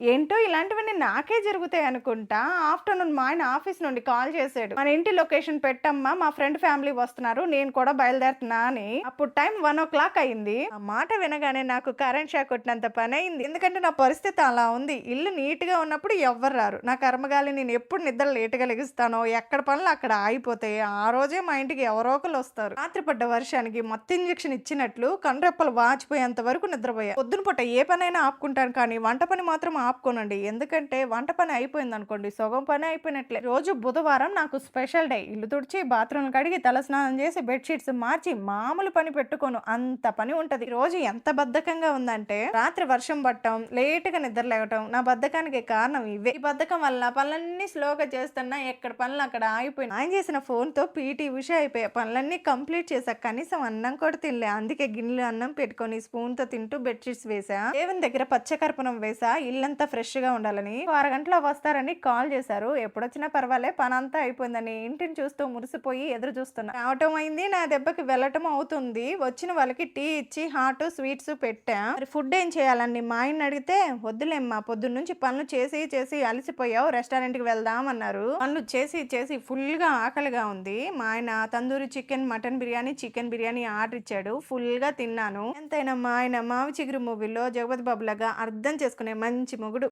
ఏంటో ఇలాంటివన్నీ నాకే జరుగుతాయి అనుకుంటా. ఆఫ్టర్‌నూన్ మా ఆయన ఆఫీస్ నుండి కాల్ చేసాడు. మన ఇంటి లొకేషన్ పెట్టమ్మా, మా ఫ్రెండ్ ఫ్యామిలీ వస్తున్నారు. నేను కూడా బయలుదేరుతున్నా అని. అప్పుడు టైం 1:00 అయింది. ఆ మాట వినగానే నాకు కరెంట్ షాక్ కొట్టినంత పనయింది. ఎందుకంటే నా పరిస్థితి అలా ఉంది. ఇల్లు నీట్‌గా ఉన్నప్పుడు ఎవ్వరు రారు. నా కర్మగాలి నేను ఎప్పుడు నిద్ర లేట్‌గా లెగుస్తానో, ఎక్కడ పనులు అక్కడ ఆగిపోతాయి. ఆ రోజే మా ఇంటికి ఎవరో ఒకళ్ళు వస్తారు. రాత్రి పడ్డ వర్షానికి మత్తు ఇంజెక్షన్ ఇచ్చినట్లు కనురెప్పలు వాచిపోయేంత వరకు నిద్రపోయా. పొద్దున పూట ఏ పనైనా ఆపుకుంటాను కానీ వంట పని మాత్రం ఆపుకోనండి. ఎందుకంటే వంట పని అయిపోయిందనుకోండి సగం పని అయిపోయినట్లే. రోజు బుధవారం నాకు స్పెషల్ డే. ఇల్లు తుడిచి, బాత్రూమ్‌లు కడిగి, తలస్నానం చేసి, బెడ్ షీట్స్ మార్చి మామూలు పని పెట్టుకోను. అంత పని ఉంటది. రోజు ఎంత బద్ధకంగా ఉందంటే రాత్రి వర్షం పడటం, లేట్‌గా నిద్ర లేవటం నా బద్ధకానికి కారణం ఇవే. ఈ బద్ధకం వల్ల పనులన్నీ స్లోగా చేస్తున్నా ఎక్కడ పనులు అక్కడ ఆగిపోయినాయి. ఆయన చేసిన ఫోన్‌తో పీటీ ఉషా అయిపోయా. పనులన్నీ కంప్లీట్ చేశా. కనీసం అన్నం కూడా తినలే. అందుకే గిన్నెలో అన్నం పెట్టుకొని స్పూన్‌తో తింటూ బెడ్ షీట్స్ వేసా. దేవుని దగ్గర పచ్చకర్పూరం వేసా. ఇల్లంతా ఫ్రెష్‌గా ఉండాలని. ఓ అరగంటలో వస్తారని కాల్ చేశారు. ఎప్పుడొచ్చినా పర్వాలే పనంతా అయిపోయిందని ఇంటిని చూస్తూ మురిసిపోయి ఎదురు చూస్తున్నా. రావటం అయింది. నా దెబ్బకి వెళ్ళటం అవుతుంది. వచ్చిన వాళ్ళకి టీ ఇచ్చి హాట్ స్వీట్స్ పెట్టా. మరి ఫుడ్ ఏం చేయాలని మా ఆయన్ని అడిగితే వద్దులేమ్మా పొద్దున్నుంచి పనులు చేసి చేసి అలసిపోయావు రెస్టారెంట్‌కి వెళ్దాం అన్నారు. పనులు చేసి చేసి ఫుల్‌గా ఆకలిగా ఉంది. మా ఆయన tandoori chicken, mutton biryani, chicken biryani order ఇచ్చాడు. ఫుల్‌గా తిన్నాను. ఎంతైనా మా ఆయన మావి చిగురు మూవీలో జగపతి బాబు లాగా అర్థం చేసుకునే మంచి మొగుడు.